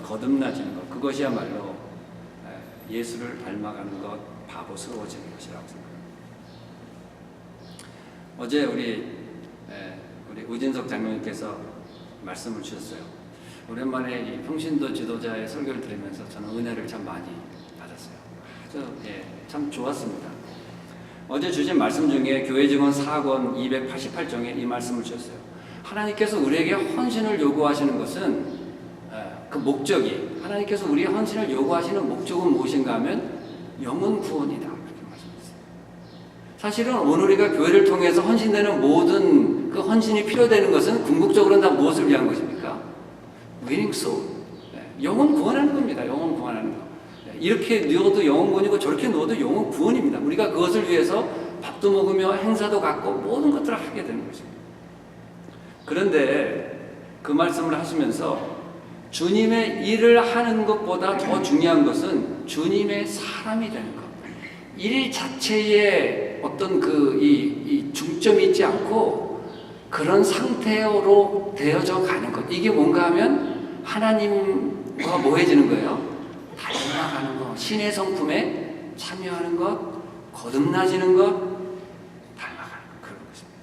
거듭나지는 것, 그것이야말로 예수를 닮아가는 것, 바보스러워지는 것이라고 생각합니다. 어제 우리 우진석 장로님께서 말씀을 주셨어요. 오랜만에 이 평신도 지도자의 설교를 들으면서 저는 은혜를 참 많이 받았어요. 아주 참 좋았습니다. 어제 주신 말씀 중에 교회 증언 4권 288종에 이 말씀을 주셨어요. 하나님께서 우리에게 헌신을 요구하시는 것은 그 목적이, 하나님께서 우리의 헌신을 요구하시는 목적은 무엇인가 하면 영혼 구원이다, 그렇게 말씀하셨어요. 사실은 오늘 우리가 교회를 통해서 헌신되는 모든 그 헌신이 필요되는 것은 궁극적으로는 다 무엇을 위한 것입니까? winning soul, 영혼 구원하는 겁니다. 영혼 구원하는 거. 이렇게 누워도 영혼 구원이고 저렇게 누워도 영혼 구원입니다. 우리가 그것을 위해서 밥도 먹으며 행사도 갖고 모든 것들을 하게 되는 것입니다. 그런데 그 말씀을 하시면서 주님의 일을 하는 것보다 더 중요한 것은 주님의 사람이 되는 것. 일 자체에 어떤 이 중점이 있지 않고 그런 상태로 되어져 가는 것. 이게 뭔가 하면 하나님과 뭐해지는 거예요? 닮아가는 것, 신의 성품에 참여하는 것, 거듭나지는 것, 닮아가는 것, 그런 것입니다.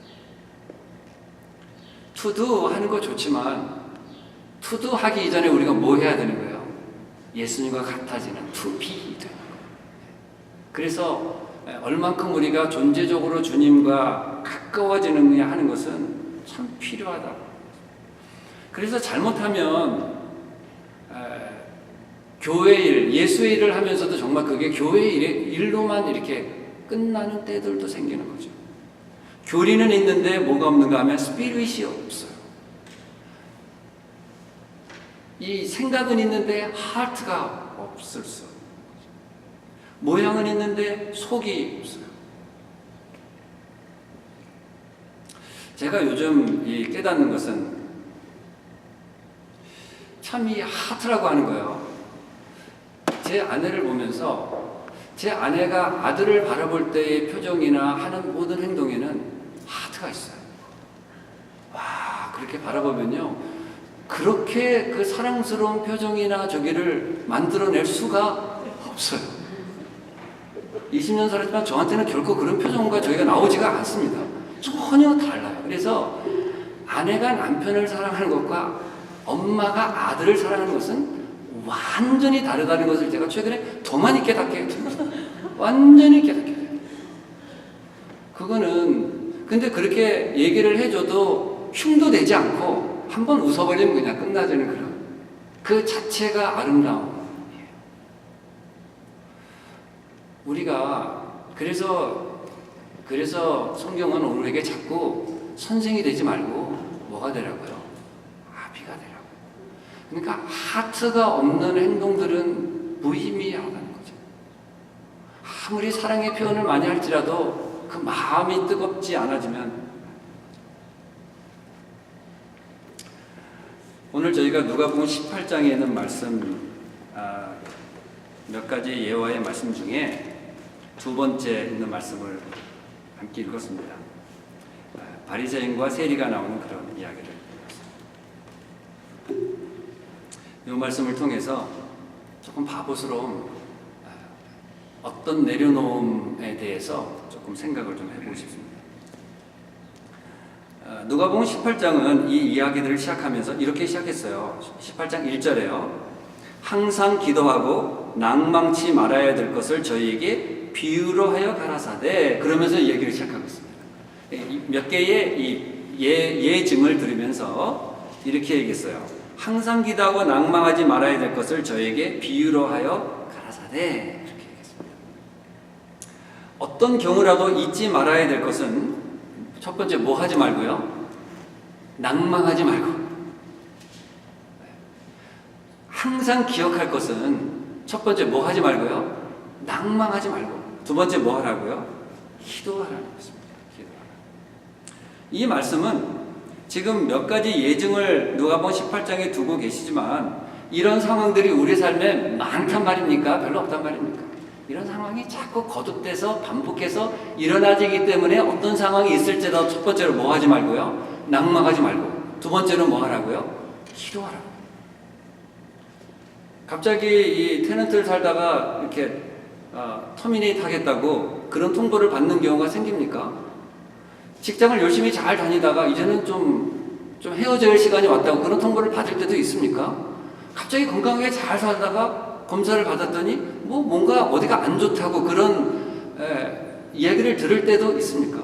투두 하는 거 좋지만 투두 하기 이전에 우리가 뭐 해야 되는 거예요? 예수님과 같아지는 투비 되는 거예요. 그래서 얼만큼 우리가 존재적으로 주님과 가까워지느냐 하는 것은 참 필요하다. 그래서 잘못하면 교회 일, 예수의 일을 하면서도 정말 그게 교회 일로만 이렇게 끝나는 때들도 생기는 거죠. 교리는 있는데 뭐가 없는가 하면 스피릿이 없어요. 이 생각은 있는데 하트가 없을 수 없는 거죠. 모양은 있는데 속이 없어요. 제가 요즘 깨닫는 것은 참 이 하트라고 하는 거예요. 제 아내를 보면서 제 아내가 아들을 바라볼 때의 표정이나 하는 모든 행동에는 하트가 있어요. 와, 그렇게 바라보면요, 그렇게 그 사랑스러운 표정이나 저기를 만들어낼 수가 없어요. 20년 살았지만 저한테는 결코 그런 표정과 저희가 나오지가 않습니다. 전혀 달라요. 그래서 아내가 남편을 사랑하는 것과 엄마가 아들을 사랑하는 것은 완전히 다르다는 것을 제가 최근에 더 많이 깨닫게 됩니다. 완전히 깨닫게 돼요. 그거는 근데 그렇게 얘기를 해줘도 흉도 내지 않고 한번 웃어버리면 그냥 끝나지는 그런 그 자체가 아름다움. 우리가 그래서 성경은 우리에게 자꾸 선생이 되지 말고 뭐가 되라고요? 아비가 되라고. 그러니까 하트가 없는 행동들은 무의미하다는 거죠. 아무리 사랑의 표현을 많이 할지라도 그 마음이 뜨겁지 않아지면. 오늘 저희가 누가복음 18장에 있는 말씀, 몇 가지 예화의 말씀 중에 두 번째 있는 말씀을 함께 읽었습니다. 바리새인과 세리가 나오는 그런 이야기를 읽었습니다. 이 말씀을 통해서 조금 바보스러운 어떤 내려놓음에 대해서 조금 생각을 좀 해보고 싶습니다. 누가복음 18장은 이 이야기들을 시작하면서 이렇게 시작했어요. 18장 1절에요. 항상 기도하고 낭망치 말아야 될 것을 저희에게 비유로 하여 가라사대, 그러면서 이 얘기를 시작하고 있습니다. 몇 개의 이 예증을 들으면서 이렇게 얘기했어요. 항상 기도하고 낭망하지 말아야 될 것을 저에게 비유로 하여 가라사대, 이렇게 얘기했습니다. 어떤 경우라도 잊지 말아야 될 것은 첫 번째 뭐 하지 말고요? 낭망하지 말고. 항상 기억할 것은 첫 번째 뭐 하지 말고요? 낭망하지 말고. 두 번째 뭐 하라고요? 기도하라는 것입니다. 기도하라. 이 말씀은 지금 몇 가지 예증을 누가복음 18장에 두고 계시지만 이런 상황들이 우리 삶에 많단 말입니까? 별로 없단 말입니까? 이런 상황이 자꾸 거듭돼서 반복해서 일어나지기 때문에 어떤 상황이 있을지라도 첫 번째로 뭐 하지 말고요? 낭망하지 말고. 두 번째는 뭐 하라고요? 기도하라고. 갑자기 이 테넌트를 살다가 이렇게 터미네이트 하겠다고 그런 통보를 받는 경우가 생깁니까? 직장을 열심히 잘 다니다가 이제는 좀 헤어져야 할 시간이 왔다고 그런 통보를 받을 때도 있습니까? 갑자기 건강하게 잘 살다가 검사를 받았더니 뭔가 어디가 안 좋다고 그런 이야기를 들을 때도 있습니까?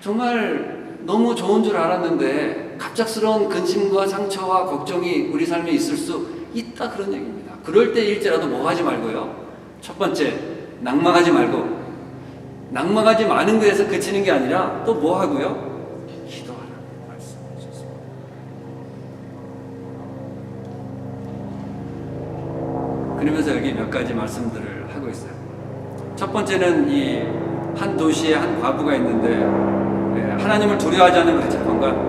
정말 너무 좋은 줄 알았는데 갑작스러운 근심과 상처와 걱정이 우리 삶에 있을 수 있다, 그런 얘기입니다. 그럴 때일지라도 뭐 하지 말고요. 첫 번째, 낙망하지 말고, 낙망하지 마는 것에서 그치는 게 아니라 또 뭐 하고요? 기도하라고 말씀해 주셨습니다. 그러면서 여기 몇 가지 말씀들을 하고 있어요. 첫 번째는 이 한 도시에 한 과부가 있는데 하나님을 두려워하지 않는 그 재판관,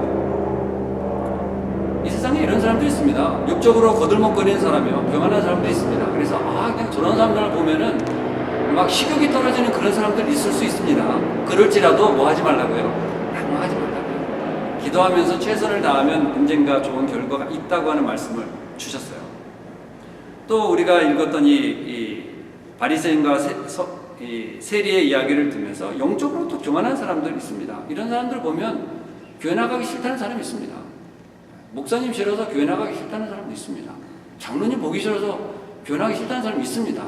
이 세상에 이런 사람도 있습니다. 육적으로 거들먹거리는 사람이요, 교만한 사람도 있습니다. 그래서 그냥 저런 사람들을 보면은 막 식욕이 떨어지는 그런 사람들 있을 수 있습니다. 그럴지라도 뭐 하지 말라고요? 낙망하지 말라고요. 기도하면서 최선을 다하면 언젠가 좋은 결과가 있다고 하는 말씀을 주셨어요. 또 우리가 읽었던 이 바리새인과 세리의 이야기를 들으면서 영적으로 또 교만한 사람들 있습니다. 이런 사람들 보면 교회 나가기 싫다는 사람이 있습니다. 목사님 싫어서 교회 나가기 싫다는 사람도 있습니다. 장로님 보기 싫어서 교회 나가기 싫다는 사람이 있습니다.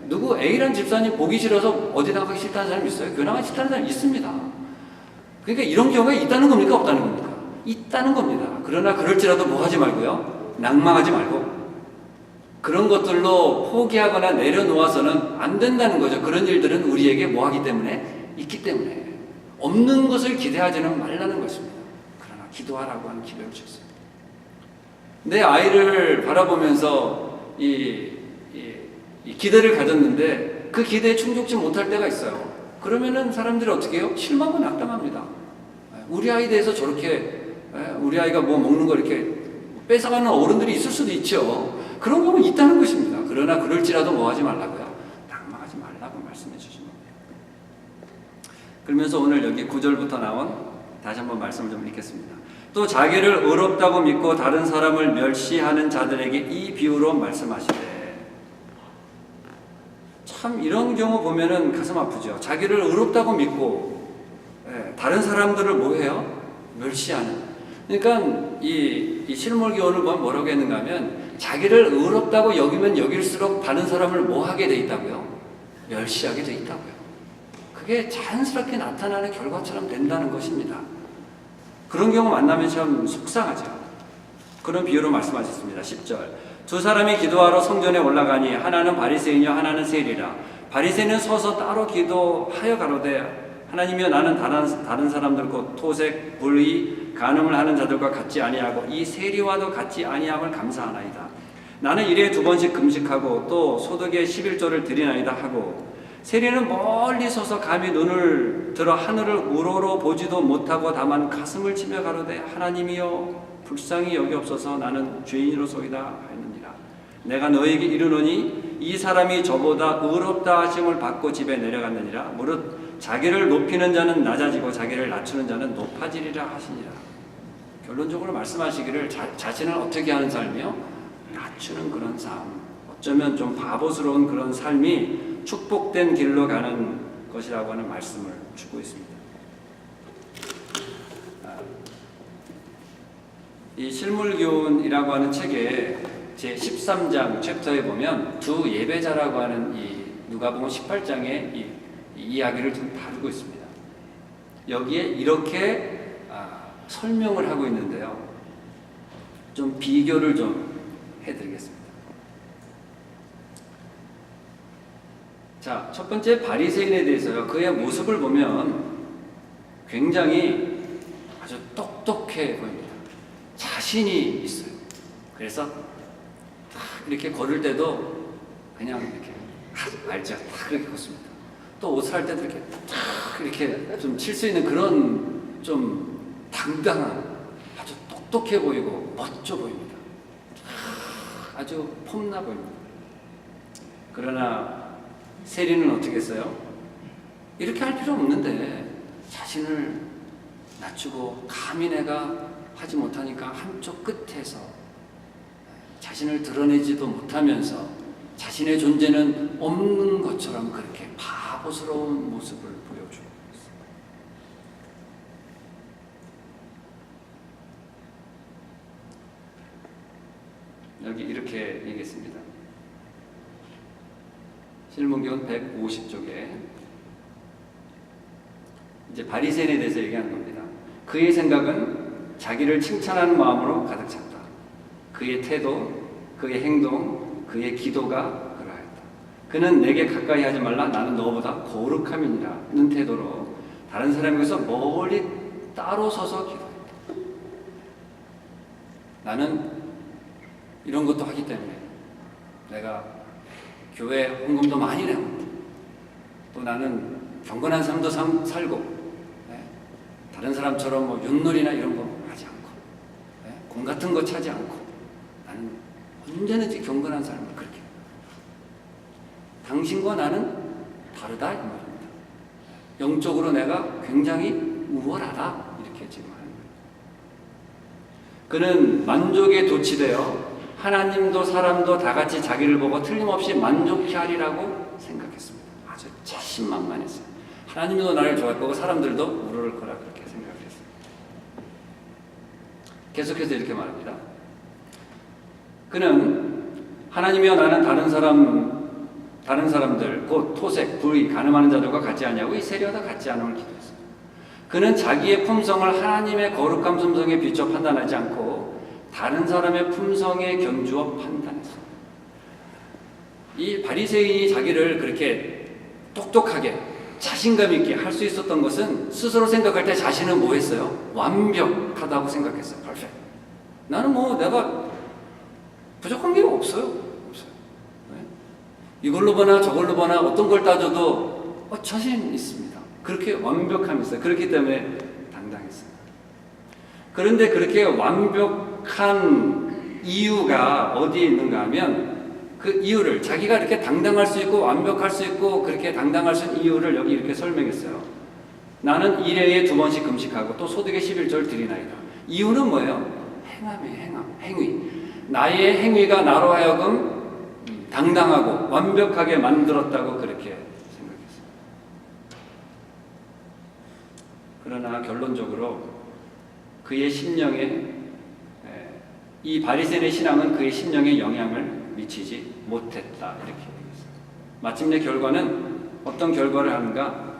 누구 A란 집사님 보기 싫어서 어디 나가기 싫다는 사람이 있어요? 교회 나가기 싫다는 사람이 있습니다. 그러니까 이런 경우가 있다는 겁니까? 없다는 겁니까? 있다는 겁니다. 그러나 그럴지라도 뭐 하지 말고요? 낙망하지 말고 그런 것들로 포기하거나 내려놓아서는 안 된다는 거죠. 그런 일들은 우리에게 뭐 하기 때문에? 있기 때문에. 없는 것을 기대하지는 말라는 것입니다. 그러나 기도하라고 하는 기도를 주셨어요. 내 아이를 바라보면서 이 기대를 가졌는데 그 기대에 충족지 못할 때가 있어요. 그러면은 사람들이 어떻게 해요? 실망과 낙담합니다. 우리 아이에 대해서 저렇게 우리 아이가 뭐 먹는 거 이렇게 뺏어가는 어른들이 있을 수도 있죠. 그런 경우는 있다는 것입니다. 그러나 그럴지라도 뭐 하지 말라고요? 낙망하지 말라고 말씀해 주신 겁니다. 그러면서 오늘 여기 9절부터 나온 다시 한번 말씀을 좀 읽겠습니다. 또 자기를 의롭다고 믿고 다른 사람을 멸시하는 자들에게 이 비유로 말씀하시되. 참 이런 경우 보면은 가슴 아프죠. 자기를 의롭다고 믿고 다른 사람들을 뭐 해요? 멸시하는. 그러니까 이 실물교훈을 보면 뭐라고 했는가 하면 자기를 의롭다고 여기면 여길수록 다른 사람을 뭐 하게 돼 있다고요? 멸시하게 돼 있다고요. 그게 자연스럽게 나타나는 결과처럼 된다는 것입니다. 그런 경우 만나면 참 속상하죠. 그런 비유로 말씀하셨습니다. 10절. 두 사람이 기도하러 성전에 올라가니 하나는 바리새인이요 하나는 세리라. 바리새인은 서서 따로 기도하여 가로되 하나님이여 나는 다른 사람들 곧 토색, 불의, 간음을 하는 자들과 같지 아니하고 이 세리와도 같지 아니함을 감사하나이다. 나는 일에 2번씩 금식하고 또 소득의 11조를 드리나이다 하고 세리는 멀리 서서 감히 눈을 들어 하늘을 우러러 보지도 못하고 다만 가슴을 치며 가로되 하나님이여 불쌍히 여기옵소서 나는 죄인으로소이다 하였느니라. 내가 너에게 이르노니 이 사람이 저보다 의롭다 하심을 받고 집에 내려갔느니라. 무릇 자기를 높이는 자는 낮아지고 자기를 낮추는 자는 높아지리라 하시니라. 결론적으로 말씀하시기를 자신을 어떻게 하는 삶이요? 낮추는 그런 삶. 어쩌면 좀 바보스러운 그런 삶이 축복된 길로 가는 것이라고 하는 말씀을 주고 있습니다. 이 실물교훈이라고 하는 책의 제13장 챕터에 보면 두 예배자라고 하는 이 누가복음 18장의 이 이야기를 좀 다루고 있습니다. 여기에 이렇게 설명을 하고 있는데요. 좀 비교를 좀 해드리겠습니다. 자, 첫 번째 바리새인에 대해서요. 그의 모습을 보면 굉장히 아주 똑똑해 보입니다. 자신이 있어요. 그래서 딱 이렇게 걸을 때도 그냥 이렇게 알죠. 딱 그렇게 걷습니다. 또 옷을 할 때도 이렇게 딱 이렇게 좀 칠 수 있는 그런 좀 당당한 아주 똑똑해 보이고 멋져 보입니다. 아주 폼나 보입니다. 그러나 세리는 어떻게 했어요? 이렇게 할 필요 없는데 자신을 낮추고 감히 내가 하지 못하니까 한쪽 끝에서 자신을 드러내지도 못하면서 자신의 존재는 없는 것처럼 그렇게 바보스러운 모습을 보여주고 있습니다. 여기 이렇게 얘기했습니다. 신문경 150쪽에 이제 바리새인에 대해서 얘기하는 겁니다. 그의 생각은 자기를 칭찬하는 마음으로 가득 찼다. 그의 태도, 그의 행동, 그의 기도가 그러하였다. 그는 내게 가까이 하지 말라. 나는 너보다 거룩함이니라는 태도로 다른 사람에게서 멀리 따로 서서 기도했다. 나는 이런 것도 하기 때문에 내가 교회 헌금도 많이 내고 또 나는 경건한 삶도 살고 다른 사람처럼 뭐 윷놀이나 이런 거 하지 않고 공 같은 거 차지 않고 나는 언제든지 경건한 삶을 그렇게 당신과 나는 다르다 이 말입니다. 영적으로 내가 굉장히 우월하다 이렇게 지금 하는 거예요. 그는 만족에 도취되어 하나님도 사람도 다 같이 자기를 보고 틀림없이 만족해 하리라고 생각했습니다. 아주 자신만만했어요. 하나님도 나를 좋아할 거고 사람들도 우러를 거라 그렇게 생각을 했어요. 계속해서 이렇게 말합니다. 그는 하나님이여 나는 다른 사람들 곧 토색, 불의, 가늠하는 자들과 같지 않냐고 이 세리와도 같지 않음을 기도했어요. 그는 자기의 품성을 하나님의 거룩한 품성에 비춰 판단하지 않고 다른 사람의 품성에 견주어 판단했어요. 이 바리새인이 자기를 그렇게 똑똑하게 자신감 있게 할 수 있었던 것은 스스로 생각할 때 자신은 뭐 했어요? 완벽하다고 생각했어요. perfect. 나는 뭐 내가 부족한 게 없어요. 네? 이걸로 보나 저걸로 보나 어떤 걸 따져도 자신 있습니다. 그렇게 완벽함이 있어요. 그렇기 때문에 당당했어요. 그런데 그렇게 완벽한 이유가 어디에 있는가 하면 그 이유를 자기가 이렇게 당당할 수 있고 완벽할 수 있고 그렇게 당당할 수 있는 이유를 여기 이렇게 설명했어요. 나는 1회에 2번씩 금식하고 또 소득의 11조를 드리나이다. 이유는 뭐예요? 행위. 나의 행위가 나로 하여금 당당하고 완벽하게 만들었다고 그렇게 생각했어요. 그러나 결론적으로 그의 심령에 이 바리새인의 신앙은 그의 심령에 영향을 미치지 못했다 이렇게 얘기했어요. 마침내 결과는 어떤 결과를 하는가?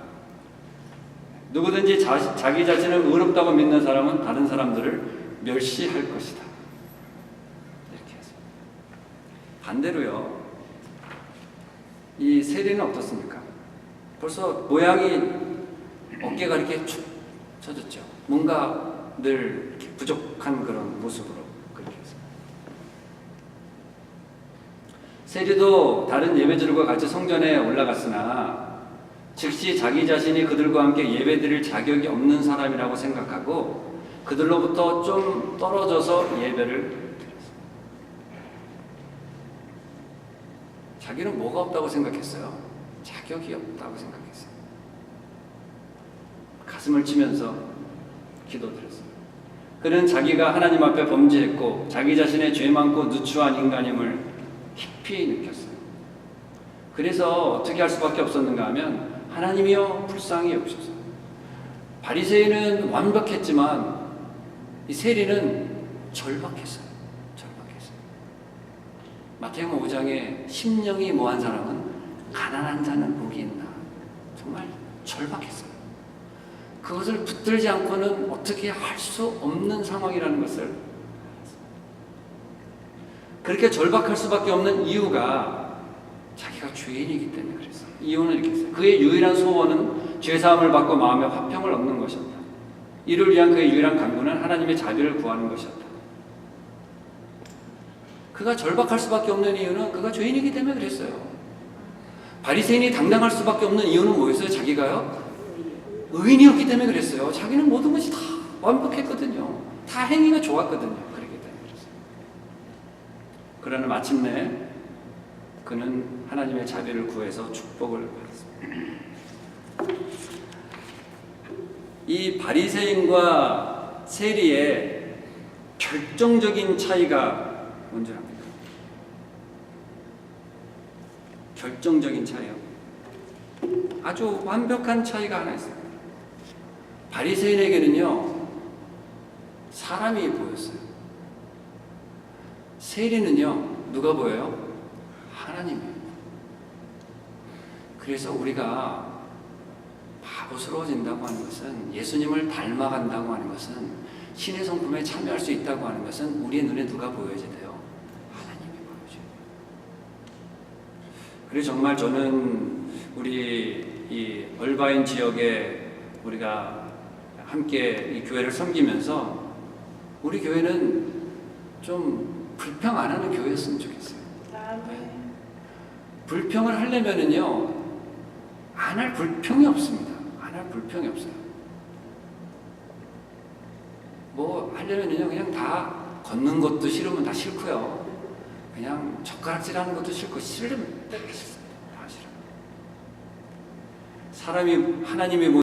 누구든지 자기 자신을 의롭다고 믿는 사람은 다른 사람들을 멸시할 것이다 이렇게 했어요. 반대로요, 이 세리는 어떻습니까? 벌써 모양이 어깨가 이렇게 축 처졌죠. 뭔가 늘 이렇게 부족한 그런 모습으로 그렇게 했어요. 세리도 다른 예배자들과 같이 성전에 올라갔으나 즉시 자기 자신이 그들과 함께 예배드릴 자격이 없는 사람이라고 생각하고 그들로부터 좀 떨어져서 예배를 드렸어요. 자기는 뭐가 없다고 생각했어요? 자격이 없다고 생각했어요. 가슴을 치면서 기도드렸어요. 그는 자기가 하나님 앞에 범죄했고 자기 자신의 죄 많고 누추한 인간임을 깊이 느꼈어요. 그래서 어떻게 할 수밖에 없었는가 하면 하나님이여 불쌍히 여기소서. 바리새인은 완벽했지만 이 세리는 절박했어요. 마태복음 5장에 심령이 뭐한 사람은 가난한 자는 복이 있나. 정말 절박했어요. 그것을 붙들지 않고는 어떻게 할 수 없는 상황이라는 것을 알았어요. 그렇게 절박할 수밖에 없는 이유가 자기가 죄인이기 때문에 그랬어요. 이유는 이렇게 했어요. 그의 유일한 소원은 죄사함을 받고 마음의 화평을 얻는 것이었다. 이를 위한 그의 유일한 간구는 하나님의 자비를 구하는 것이었다. 그가 절박할 수밖에 없는 이유는 그가 죄인이기 때문에 그랬어요. 바리새인이 당당할 수밖에 없는 이유는 뭐였어요? 자기가요? 의인이었기 때문에 그랬어요. 자기는 모든 것이 다 완벽했거든요. 다 행위가 좋았거든요. 그렇기 때문에 그랬어요. 그러나 마침내 그는 하나님의 자비를 구해서 축복을 받았습니다. 이 바리새인과 세리의 결정적인 차이가 뭔지 압니까? 결정적인 차이요. 아주 완벽한 차이가 하나 있습니다. 바리새인에게는요 사람이 보였어요. 세리는요 누가 보여요? 하나님이에요. 그래서 우리가 바보스러워진다고 하는 것은, 예수님을 닮아간다고 하는 것은, 신의 성품에 참여할 수 있다고 하는 것은 우리의 눈에 누가 보여야 돼요? 하나님이 보여줘요. 그래서 정말 저는 우리 이 얼바인 지역에 우리가 함께 이 교회를 섬기면서 우리 교회는 좀 불평 안 하는 교회였으면 좋겠어요. 네. 불평을 하려면은요 안 할 불평이 없습니다. 안 할 불평이 없어요. 뭐 하려면요 그냥 다 걷는 것도 싫으면 다 싫고요. 그냥 젓가락질하는 것도 싫고, 싫으면 다 싫습니다. 다 싫어요. 사람이 하나님의